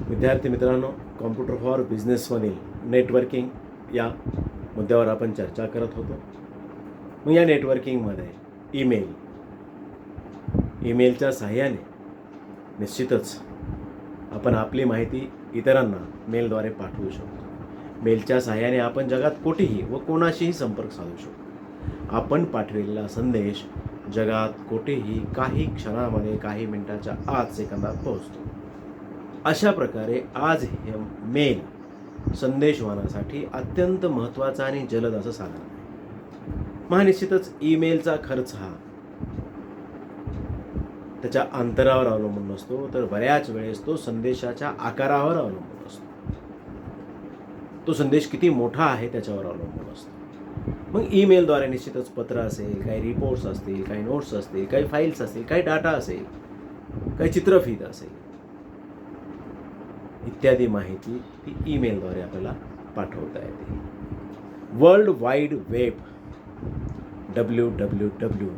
विद्यार्थी मित्रांनो, computer for बिझनेसमधील networking या मुद्द्यावर आपण चर्चा करत होतो. मग या नेटवर्किंगमध्ये ईमेलच्या सहाय्याने निश्चितच आपण आपली माहिती इतरांना मेलद्वारे पाठवू शकतो. मेलच्या सहाय्याने आपण जगात कुठेही व कोणाशीही संपर्क साधू शकतो. आपण पाठविलेला संदेश जगात कुठेही काही क्षणामध्ये, काही मिनिटाच्या आत, सेकंदात पोहोचतो. अशा प्रकारे आज हे मेल संदेशवहनासाठी अत्यंत महत्त्वाचा आणि जलद असं साधन आहे. मग निश्चितच ईमेलचा खर्च हा त्याच्या अंतरावर अवलंबून नसतो, तर बऱ्याच वेळेस तो संदेशाच्या आकारावर अवलंबून असतो. तो संदेश किती मोठा आहे त्याच्यावर अवलंबून असतो. मग ईमेलद्वारे निश्चितच पत्र असेल, काही रिपोर्ट्स असतील, काही नोट्स असतील, काही फाईल्स असतील, काही डाटा असेल, काही चित्रफित असेल, इत्यादी माहिती ती ईमेलद्वारे आपल्याला पाठवता येते. World wide web WWW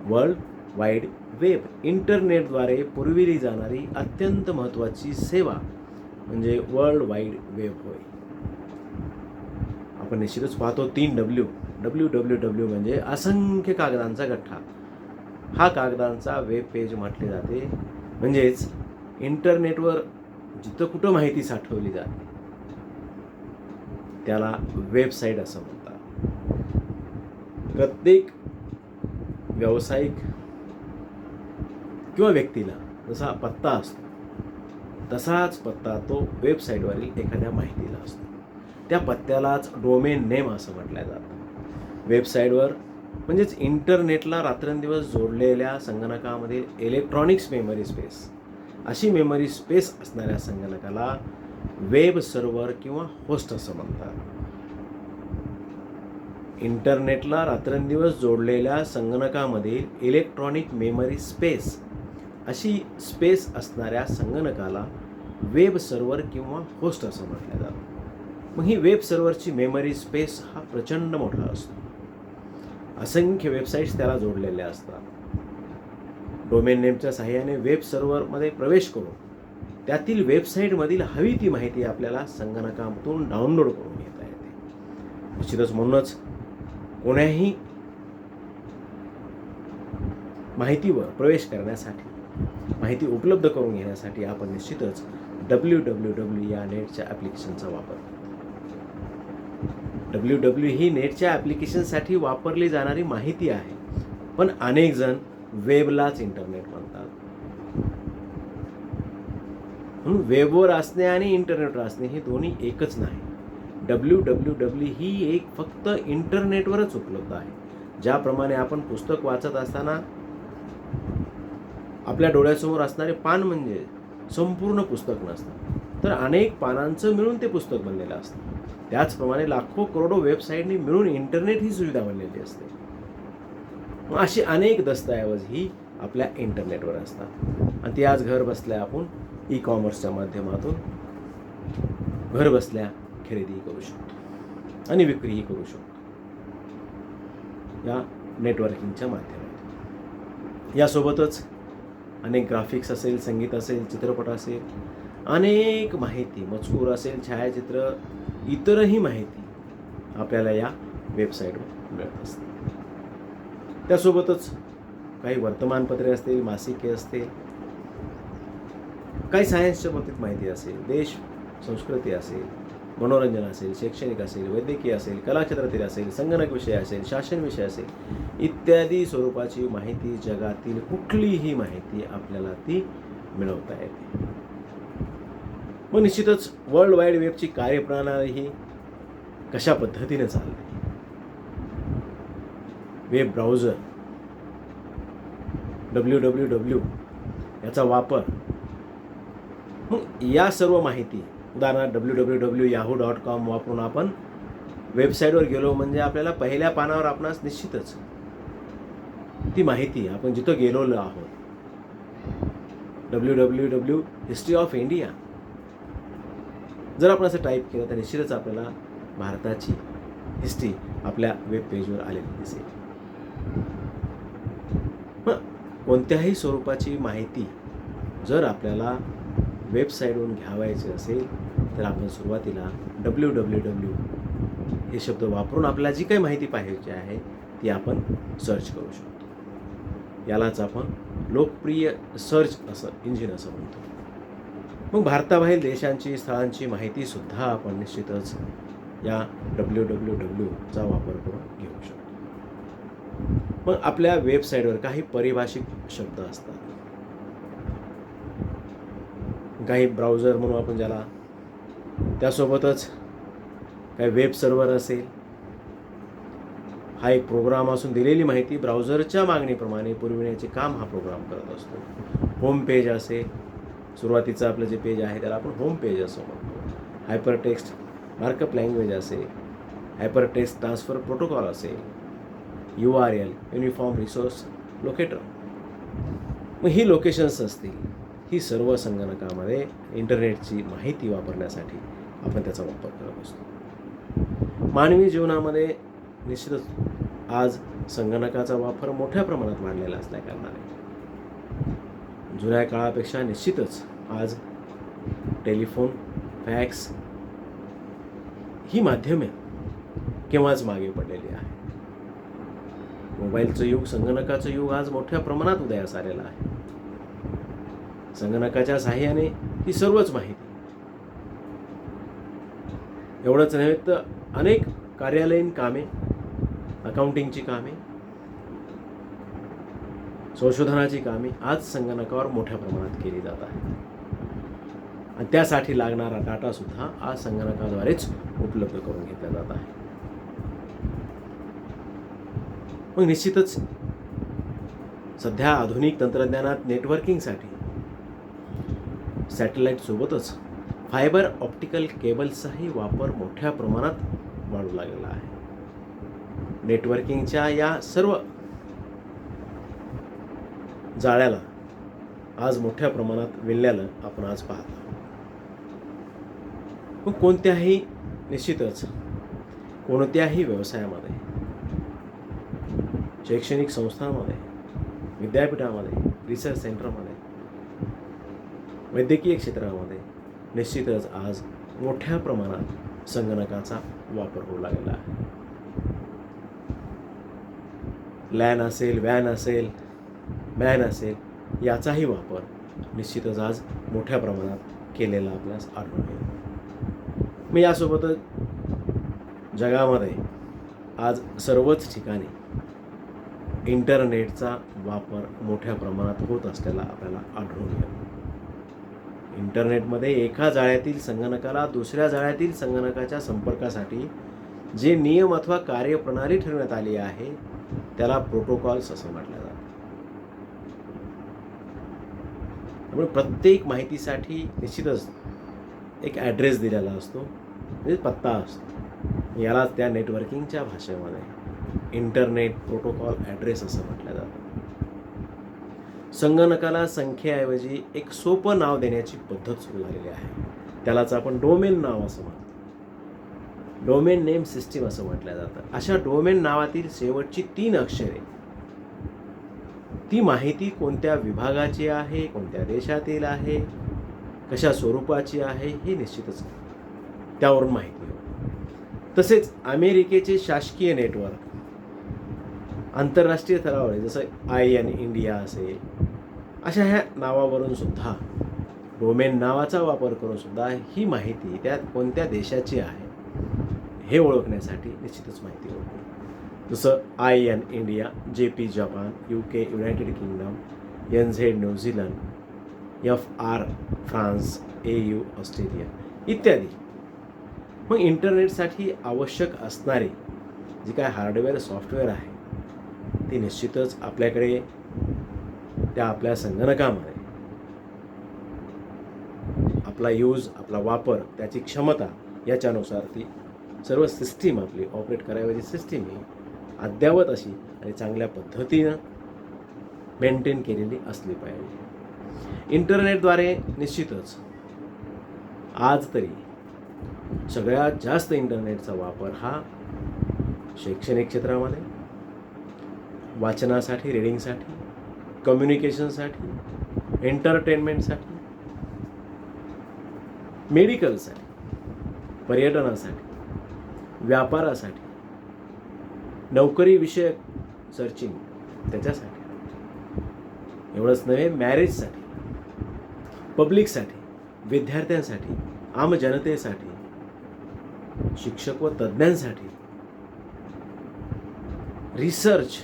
world wide web इंटरनेटद्वारे पुरविली जाणारी अत्यंत महत्त्वाची सेवा म्हणजे वर्ल्ड वाईड वेब होय. आपण निश्चितच पाहतो 3W. WWW म्हणजे असंख्य कागदांचा गठ्ठा. हा कागदांचा वेब पेज म्हटले जाते. म्हणजेच इंटरनेटवर जिथं कुठं माहिती साठवली जाते त्याला वेबसाईट असं म्हणतात. प्रत्येक व्यावसायिक किंवा व्यक्तीला जसा पत्ता असतो तसाच पत्ता तो वेबसाईटवरील एखाद्या माहितीला असतो. त्या पत्त्यालाच डोमेन नेम असं म्हटलं जातं. वेबसाईटवर म्हणजेच इंटरनेटला रात्रंदिवस जोडलेल्या संगणकामधील इलेक्ट्रॉनिक्स मेमरी स्पेस, अशी मेमरी स्पेस असणाऱ्या संगणकाला वेब सर्व्हर किंवा होस्ट असं म्हणतात. इंटरनेटला रात्रंदिवस जोडलेल्या संगणकामधील इलेक्ट्रॉनिक मेमरी स्पेस, अशी स्पेस असणाऱ्या संगणकाला वेब सर्व्हर किंवा होस्ट असं म्हटलं जातं. मग ही वेब सर्व्हरची मेमरी स्पेस हा प्रचंड मोठा असतो. असंख्य वेबसाईट्स त्याला जोडलेल्या असतात. डोमेन नेमच्या सहाय्याने वेब सर्व्हरमध्ये प्रवेश करून त्यातील वेबसाईटमधील हवी ती माहिती आपल्याला संगणकातून डाउनलोड करून घेता येते. निश्चितच म्हणूनच कोण्याही माहितीवर प्रवेश करण्यासाठी, माहिती उपलब्ध करून घेण्यासाठी आपण निश्चितच WWW या नेटच्या ॲप्लिकेशनचा वापर करतो. WWW ही नेटच्या ॲप्लिकेशनसाठी वापरली जाणारी माहिती आहे, पण अनेक जण वेबलाच इंटरनेट म्हणतात. म्हणून वेबवर असणे आणि इंटरनेटवर असणे हे दोन्ही एकच नाही. WWW ही एक फक्त इंटरनेटवरच उपलब्ध आहे. ज्याप्रमाणे आपण पुस्तक वाचत असताना आपल्या डोळ्यासमोर असणारे पान म्हणजे संपूर्ण पुस्तक नसतं, तर अनेक पानांचं मिळून ते पुस्तक बनलेलं असतं. त्याचप्रमाणे लाखो करोडो वेबसाईटनी मिळून इंटरनेट ही सुविधा बनलेली असते. मग अशी अनेक दस्तऐवज ही आपल्या इंटरनेटवर असतात आणि ती आज घर बसल्या आपण ई-कॉमर्सच्या माध्यमातून घर बसल्या खरेदी करू शकतो आणि विक्रीही करू शकतो या नेटवर्किंगच्या माध्यमातून. यासोबतच अनेक ग्राफिक्स असेल, संगीत असेल, चित्रपट असेल, अनेक माहिती, मजकूर असेल, छायाचित्र, इतरही माहिती आपल्याला या वेबसाईटवर मिळत असते. त्यासोबतच काही वर्तमानपत्रे असतील, मासिके असतील, काही सायन्सच्या बाबतीत माहिती असेल, देश संस्कृती असेल, मनोरंजन असेल, शैक्षणिक असेल, वैद्यकीय असेल, कला क्षेत्रातील असेल, संगणक विषय असेल, शासन विषय असेल, इत्यादी स्वरूपाची माहिती, जगातील कुठलीही माहिती आपल्याला ती मिळवता येते. मग निश्चितच वर्ल्ड वाईड वेबची कार्यप्रणाली ही कशा पद्धतीने चालते. वेब ब्राउझर WWW याचा वापर, मग या सर्व माहिती, उदाहरणार्थ www.yahoo.com वापरून आपण वेबसाईटवर गेलो म्हणजे आपल्याला पहिल्या पानावर आपणास निश्चितच ती माहिती, आपण जिथं गेलेलो आहोत, WWW हिस्ट्री ऑफ इंडिया जर आपण असं टाईप केलं तर निश्चितच आपल्याला भारताची हिस्ट्री आपल्या वेब पेजवर आलेली दिसेल. मग कोणत्याही स्वरूपाची माहिती जर आपल्याला वेबसाईटवरून घ्यावायचे असेल तर आपण सुरुवातीला www हे शब्द वापरून आपल्याला जी काही माहिती पाहिजे आहे ती आपण सर्च करू शकतो. यालाच आपण लोकप्रिय सर्च इंजिन असं म्हणतो. मग भारताबाहेर देशांची स्थळांची माहितीसुद्धा आपण निश्चितच या wwwचा वापर करून घेऊ शकतो. मग आपल्या वेबसाईटवर काही पारिभाषिक शब्द असतात. काही ब्राउझर म्हणून आपण ज्याला, त्यासोबतच काही वेब सर्व्हर असेल, हा एक प्रोग्राम असून दिलेली माहिती ब्राउझरच्या मागणीप्रमाणे पुरविण्याचे काम हा प्रोग्राम करत असतो. होम पेज असेल, सुरुवातीचं आपलं जे पेज आहे त्याला आपण होम पेज असं म्हणतो. हायपर टेक्स्ट मार्कअप लँग्वेज असेल, हायपर टेक्स्ट ट्रान्सफर प्रोटोकॉल असेल, URL युनिफॉर्म रिसोर्स लोकेटर. मग ही लोकेशन्स असतील, ही सर्व संगणकामध्ये इंटरनेटची माहिती वापरण्यासाठी आपण त्याचा वापर करत असतो. मानवी जीवनामध्ये निश्चितच आज संगणकाचा वापर मोठ्या प्रमाणात वाढलेला असल्या कारणाने जुन्या काळापेक्षा निश्चितच आज टेलिफोन, फॅक्स ही माध्यमे केव्हाच मागे पडलेली आहे. मोबाईलचं युग, संगणकाचं युग आज मोठ्या प्रमाणात उदयास आलेलं आहे. संगणकाच्या साहाय्याने ही सर्वच माहिती, एवढंच नव्हे तर अनेक कार्यालयीन कामे, अकाउंटिंगची कामे, संशोधनाची कामे आज संगणकावर मोठ्या प्रमाणात केली जात आहे. आणि त्यासाठी लागणारा डाटासुद्धा आज संगणकाद्वारेच उपलब्ध करून घेतला जात आहे. मग निश्चितच सध्या आधुनिक तंत्रज्ञानात नेटवर्किंगसाठी सॅटेलाईटसोबतच फायबर ऑप्टिकल केबल्सचाही वापर मोठ्या प्रमाणात वाढू लागलेला आहे. नेटवर्किंगच्या या सर्व जाळ्याला आज मोठ्या प्रमाणात विणल्यानं आपण आज पाहतो. मग निश्चितच कोणत्याही व्यवसायामध्ये, शैक्षणिक संस्थांमध्ये, विद्यापीठामध्ये, रिसर्च सेंटरमध्ये, वैद्यकीय क्षेत्रामध्ये निश्चितच आज मोठ्या प्रमाणात संगणकाचा वापर होऊ लागलेला आहे. लॅन असेल, वॅन असेल, मॅन असेल, याचाही वापर निश्चितच आज मोठ्या प्रमाणात केलेला आपल्यास आढळून येतो. मी यासोबतच जगामध्ये आज सर्वच ठिकाणी इंटरनेटचा वापर मोठ्या प्रमाणात होत असलेला आपल्याला आढळून येतो. इंटरनेटमध्ये एका जाळ्यातील संगणकाला दुसऱ्या जाळ्यातील संगणकाच्या संपर्कासाठी जे नियम अथवा कार्यप्रणाली ठरवण्यात आली आहे त्याला प्रोटोकॉल्स असं म्हटलं जातं. त्यामुळे प्रत्येक माहितीसाठी निश्चितच एक ॲड्रेस दिलेला असतो, म्हणजे पत्ता असतो. यालाच त्या नेटवर्किंगच्या भाषेमध्ये इंटरनेट प्रोटोकॉल ॲड्रेस असं म्हटलं जातं. संगणकाला संख्येऐवजी एक सोपं नाव देण्याची पद्धत सुरू झालेली आहे. त्यालाच आपण डोमेन नाव असं म्हणतो. डोमेन नेम सिस्टीम असं म्हटलं जातं. अशा डोमेन नावातील शेवटची 3 अक्षरे, ती माहिती कोणत्या विभागाची आहे, कोणत्या देशातील आहे, कशा स्वरूपाची आहे, हे निश्चितच त्यावरून माहिती होतं. तसेच अमेरिकेचे शासकीय नेटवर्क आंतरराष्ट्रीय स्तरावर, जसं IN इंडिया असेल, अशा ह्या नावावरून सुद्धा, डोमेन नावाचा वापर करून सुद्धा ही माहिती त्या कोणत्या देशाची आहे हे ओळखण्यासाठी निश्चितच माहिती होती. जसं IN India, JP Japan, UK United kingdom, NZ New Zealand, FR France, AU Australia इत्यादी. मग इंटरनेटसाठी आवश्यक असणारे जे काय हार्डवेअर सॉफ्टवेअर आहे ती निश्चितच आपल्याकडे त्या आपल्या संगणकामध्ये आपला यूज, आपला वापर, त्याची क्षमता याच्यानुसार ती सर्व सिस्टीम आपली ऑपरेट करायची सिस्टीम ही अद्यावत अशी आणि चांगल्या पद्धतीनं मेंटेन केलेली असली पाहिजे. इंटरनेटद्वारे निश्चितच आज तरी सगळ्यात जास्त इंटरनेटचा वापर हा शैक्षणिक क्षेत्रामध्ये, वाचनासाठी, रीडिंगसाठी, कम्युनिकेशनसाठी, एंटरटेनमेंटसाठी मेडिकलसाठी, पर्यटनासाठी, व्यापारासाठी, नोकरीविषयक सर्चिंग त्याच्यासाठी, एवढंच नव्हे मॅरेजसाठी, पब्लिकसाठी, विद्यार्थ्यांसाठी, आम जनतेसाठी, शिक्षक व तज्ज्ञांसाठी, रिसर्च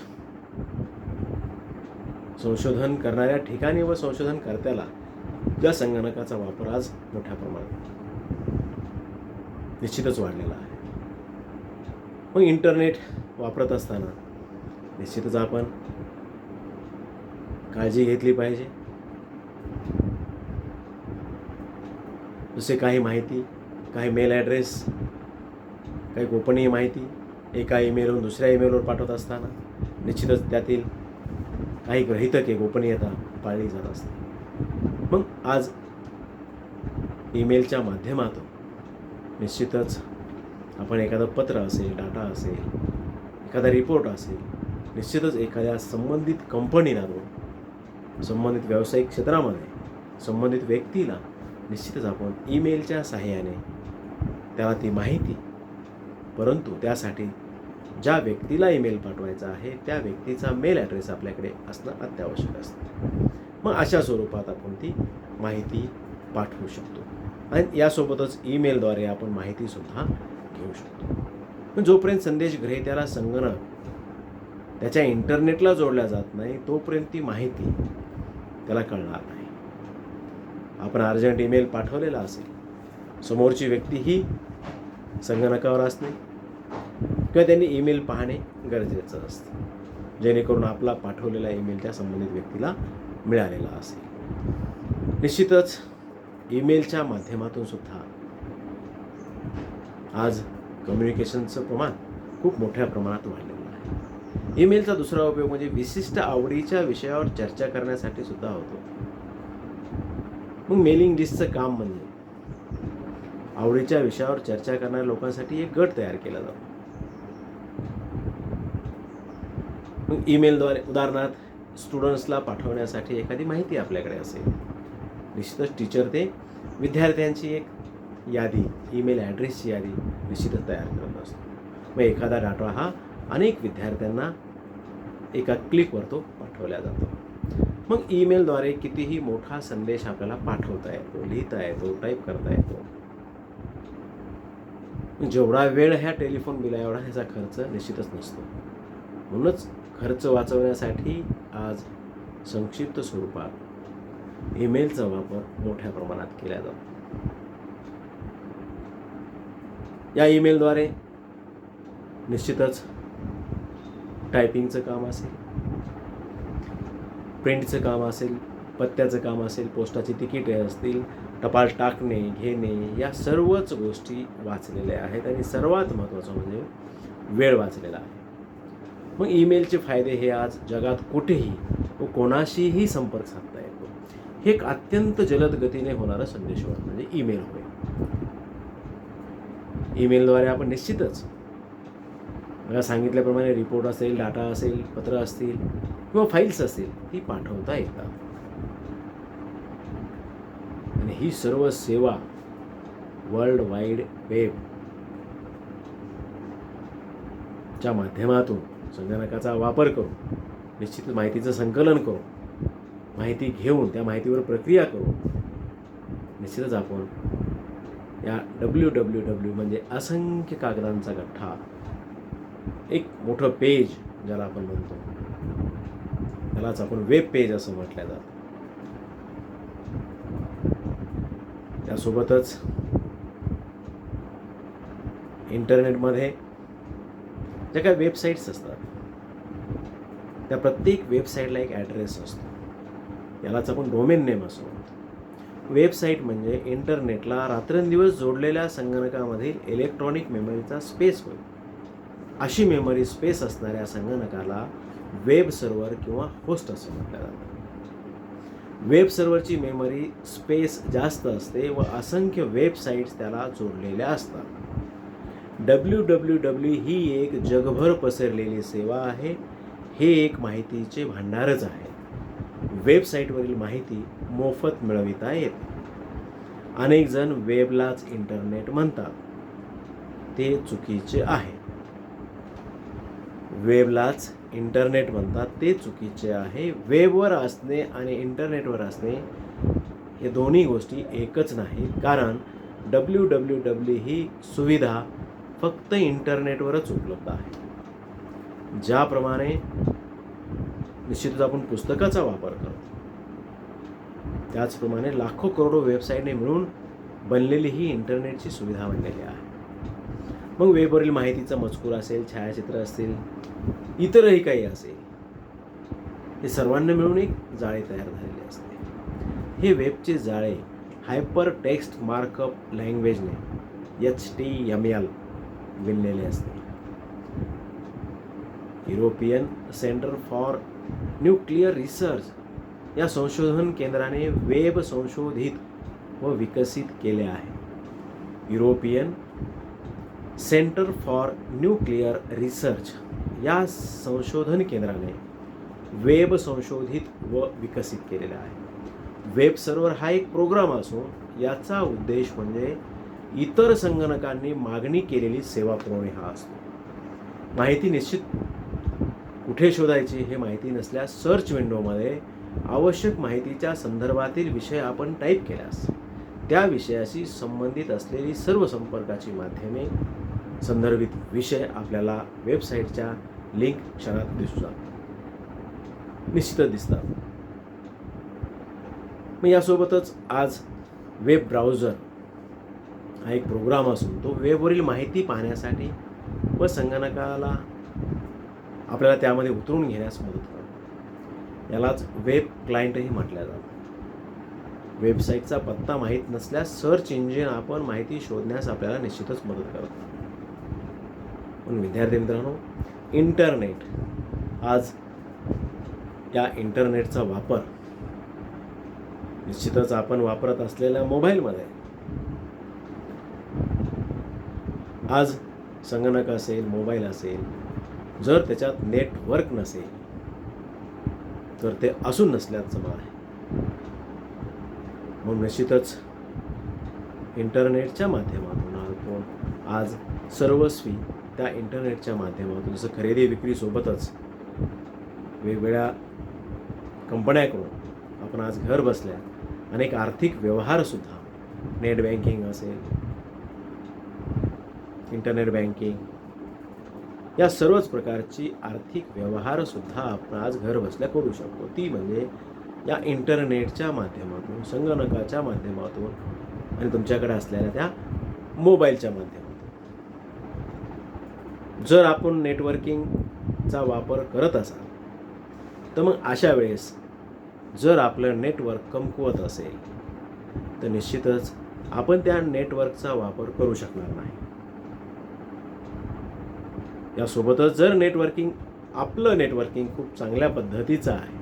संशोधन करणाऱ्या ठिकाणी व संशोधनकर्त्याला या संगणकाचा वापर आज मोठ्या प्रमाणात निश्चितच वाढलेला आहे. मग इंटरनेट वापरत असताना निश्चितच आपण काळजी घेतली पाहिजे. जसे काही माहिती, काही मेल ॲड्रेस, काही गोपनीय माहिती एका ईमेलवरून दुसऱ्या ईमेलवर पाठवत असताना निश्चितच त्यातील काही गृहीतके गोपनीयता पाळली जात असते. मग आज ईमेलच्या माध्यमातून निश्चितच आपण एखादं पत्र असेल, डाटा असेल, एखादा रिपोर्ट असेल, निश्चितच एखाद्या संबंधित कंपनीला, संबंधित व्यावसायिक क्षेत्रामध्ये संबंधित व्यक्तीला निश्चितच आपण ईमेलच्या सहाय्याने त्याला ती माहिती, परंतु त्यासाठी ज्या व्यक्तीला ईमेल पाठवायचा आहे त्या व्यक्तीचा मेल ॲड्रेस आपल्याकडे असणं अत्यावश्यक असतं. मग अशा स्वरूपात आपण ती माहिती पाठवू शकतो आणि यासोबतच ईमेलद्वारे आपण माहितीसुद्धा घेऊ शकतो. पण जोपर्यंत संदेश ग्रहित्याला संगणक त्याच्या इंटरनेटला जोडल्या जात नाही तोपर्यंत ती माहिती त्याला कळणार नाही. आपण अर्जंट ईमेल पाठवलेला असेल, समोरची व्यक्ती ही संगणकावर असणे किंवा त्यांनी ईमेल पाहणे गरजेचं असतं, जेणेकरून आपला पाठवलेला ईमेल त्या संबंधित व्यक्तीला मिळालेला असेल. निश्चितच ईमेलच्या माध्यमातून सुद्धा आज कम्युनिकेशनचं प्रमाण खूप मोठ्या प्रमाणात वाढलेलं आहे. ईमेलचा दुसरा उपयोग म्हणजे विशिष्ट आवडीच्या विषयावर चर्चा करण्यासाठी सुद्धा होतो. मग मेलिंग लिस्टचं काम म्हणजे आवडीच्या विषयावर चर्चा करणाऱ्या लोकांसाठी एक गट तयार केला जातो. मग ईमेलद्वारे उदाहरणार्थ स्टुडंट्सला पाठवण्यासाठी एखादी माहिती आपल्याकडे असेल, निश्चितच टीचर ते विद्यार्थ्यांची एक यादी, ईमेल ॲड्रेसची यादी निश्चितच तयार करत असतो. मग एखादा डाटा हा अनेक विद्यार्थ्यांना एका क्लिकवर तो पाठवला जातो. मग ईमेलद्वारे कितीही मोठा संदेश आपल्याला पाठवता येतो, लिहिता येतो, टाईप करता येतो. जेवढा वेळ ह्या टेलिफोन बिला एवढा ह्याचा खर्च निश्चितच नसतो. म्हणूनच खर्च वाचवण्यासाठी आज संक्षिप्त स्वरूपात ईमेलचा वापर मोठ्या प्रमाणात केला जातो. या ईमेलद्वारे निश्चितच टायपिंगचं काम असेल, प्रिंटचं काम असेल, पत्त्याचं काम असेल, पोस्टाची तिकीटे असतील, टपाल टाकणे, घेणे, या सर्वच गोष्टी वाचलेल्या आहेत आणि सर्वात महत्त्वाचं म्हणजे वेळ वाचलेला आहे. मग ईमेलचे फायदे हे आज जगात कुठेही व कोणाशीही संपर्क साधता येतो. हे एक अत्यंत जलद गतीने होणारं संदेशवहन म्हणजे ईमेल होय. ईमेलद्वारे आपण निश्चितच मला सांगितल्याप्रमाणे रिपोर्ट असेल, डाटा असेल, पत्र असतील किंवा फाईल्स असतील ती पाठवता येतात. आणि ही सर्व सेवा वर्ल्ड वाईड वेबच्या माध्यमातून संगणकाचा वापर करून निश्चित माहितीचं संकलन करून, माहिती घेऊन त्या माहितीवर प्रक्रिया करून निश्चितच आपण या www म्हणजे असंख्य कागदांचा गठ्ठा, एक मोठं पेज ज्याला आपण म्हणतो, त्यालाच आपण वेब पेज असं म्हटलं जातं. त्यासोबतच इंटरनेटमध्ये ज्या काही वेबसाईट्स असतात त्या प्रत्येक वेबसाईटला एक ॲड्रेस असतो, यालाच आपण डोमेन नेम असं म्हणतो. वेबसाईट म्हणजे इंटरनेटला रात्रंदिवस जोडलेल्या संगणकामधील इलेक्ट्रॉनिक मेमरीचा स्पेस होय. अशी मेमरी स्पेस असणाऱ्या संगणकाला वेब सर्व्हर किंवा होस्ट असं म्हटलं जातं. वेब सर्व्हरची मेमरी स्पेस जास्त असते व असंख्य वेबसाईट्स त्याला जोडलेल्या असतात. www ही एक जगभर पसरलेली सेवा आहे. हे एक माहितीचे भांडारच आहे. वेबसाईटवरील माहिती मोफत मिळविता येते. अनेक जण वेबलाच इंटरनेट म्हणतात, ते चुकीचे आहे. वेबलाच इंटरनेट म्हणतात ते चुकीचे आहे. वेबवर असणे आणि इंटरनेटवर असणे हे दोन्ही गोष्टी एकच नाही. कारण www ही सुविधा फक्त इंटरनेटवरच उपलब्ध आहे. ज्याप्रमाणे निश्चितच आपण पुस्तकाचा वापर करतो, त्याचप्रमाणे लाखो करोडो वेबसाईटने मिळून बनलेली ही इंटरनेटची सुविधा बनलेली आहे. मग वेबवरील माहितीचा मजकूर असेल, छायाचित्र असतील, इतरही काही असेल, हे सर्वांना मिळून एक जाळे तयार झालेले असते. हे वेबचे जाळे हायपर टेक्स्ट मार्कअप लँग्वेजने HTML विणलेले असते. European centre for nuclear research या संशोधन केंद्राने वेब संशोधित व विकसित केले आहे. European centre for nuclear research या संशोधन केंद्राने वेब संशोधित व विकसित केलेला आहे. वेब सर्व्हर हा एक प्रोग्राम असून याचा उद्देश म्हणजे इतर संगणकांनी मागणी केलेली सेवा पुरवणे हा असतो. माहिती निश्चित कुठे शोधायची हे माहिती नसल्यास सर्च विंडोमध्ये आवश्यक माहितीच्या संदर्भातील विषय आपण टाईप केल्यास त्या विषयाशी संबंधित असलेली सर्व संपर्काची माध्यमे, संदर्भित विषय आपल्याला वेबसाईटच्या लिंक क्षणात दिसू जातात, निश्चितच दिसतात. मग यासोबतच आज वेब ब्राउझर हा एक प्रोग्राम असून तो वेबवरील माहिती पाहण्यासाठी व संगणकाला आपल्याला त्यामध्ये उतरून घेण्यास मदत करतो. यालाच वेब क्लायंटही म्हटलं जातं. वेबसाईटचा पत्ता माहीत नसल्यास सर्च इंजिन आपण माहिती शोधण्यास आपल्याला निश्चितच मदत करतो. पण विद्यार्थी मित्रांनो, इंटरनेट आज या इंटरनेटचा वापर निश्चितच आपण वापरत असलेल्या मोबाईलमध्ये आज संगणक असेल, मोबाईल असेल, जर त्याच्यात नेटवर्क नसेल तर ते असून नसल्याचं मला आहे. म्हणून निश्चितच इंटरनेटच्या माध्यमातून आपण आज सर्वस्वी त्या इंटरनेटच्या माध्यमातून जसं खरेदी विक्रीसोबतच वेगवेगळ्या कंपन्याकडून आपण आज घर बसल्या अनेक आर्थिक व्यवहारसुद्धा, नेट बँकिंग असेल, इंटरनेट बँकिंग, या सर्वच प्रकारची आर्थिक व्यवहारसुद्धा आपण आज घर बसल्या करू शकतो. ती म्हणजे या इंटरनेटच्या माध्यमातून, संगणकाच्या माध्यमातून आणि तुमच्याकडे असलेल्या त्या मोबाईलच्या माध्यमातून. जर आपण नेटवर्किंगचा वापर करत असाल तर मग अशा वेळेस जर आपलं नेटवर्क कमकुवत असेल तर निश्चितच आपण त्या नेटवर्कचा वापर करू शकणार नाही. यासोबतच जर आपलं नेटवर्किंग खूप चांगल्या पद्धतीचं आहे,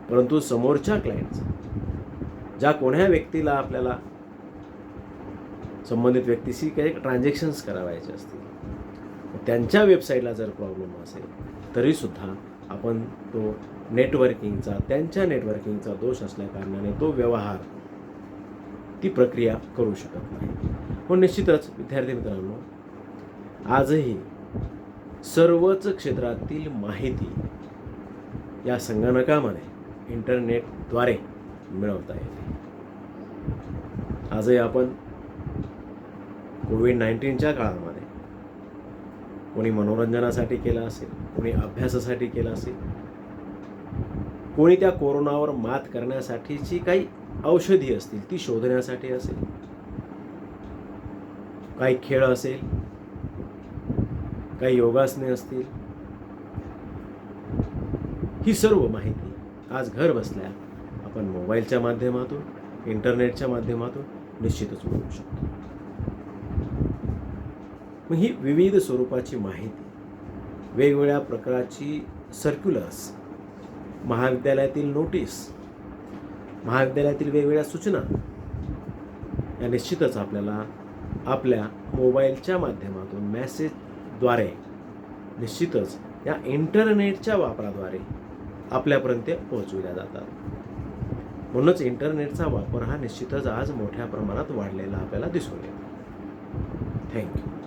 परंतु समोरच्या क्लायंटचं, ज्या कोण्या व्यक्तीला आपल्याला संबंधित व्यक्तीशी काही ट्रान्झॅक्शन्स करावायचे असतील, त्यांच्या वेबसाईटला जर प्रॉब्लेम असेल तरीसुद्धा आपण तो त्यांच्या नेटवर्किंगचा दोष असल्याकारणाने तो व्यवहार, ती प्रक्रिया करू शकत नाही. पण निश्चितच विद्यार्थी मित्रांनो, आजही सर्वच क्षेत्रातील माहिती या संगणकामध्ये इंटरनेटद्वारे मिळवता येते. आजही आपण कोविड-19च्या काळामध्ये कोणी मनोरंजनासाठी केलं असेल, कोणी अभ्यासासाठी केलं असेल, कोणी त्या कोरोनावर मात करण्यासाठीची काही औषधी असतील ती शोधण्यासाठी असेल, काही खेळ असेल, काही योगासने असतील, ही सर्व माहिती आज घर बसल्या आपण मोबाईलच्या माध्यमातून, इंटरनेटच्या माध्यमातून निश्चितच मिळवू शकतो. मग ही विविध स्वरूपाची माहिती, वेगवेगळ्या प्रकारची सर्क्युलर्स, महाविद्यालयातील नोटीस, महाविद्यालयातील वेगवेगळ्या सूचना, या निश्चितच आपल्याला आपल्या मोबाईलच्या माध्यमातून मेसेजद्वारे निश्चितच या इंटरनेटच्या वापराद्वारे आपल्यापर्यंत पोहोचविल्या जातात. म्हणूनच इंटरनेटचा वापर हा निश्चितच आज मोठ्या प्रमाणात वाढलेला आपल्याला दिसून येतो. थँक्यू.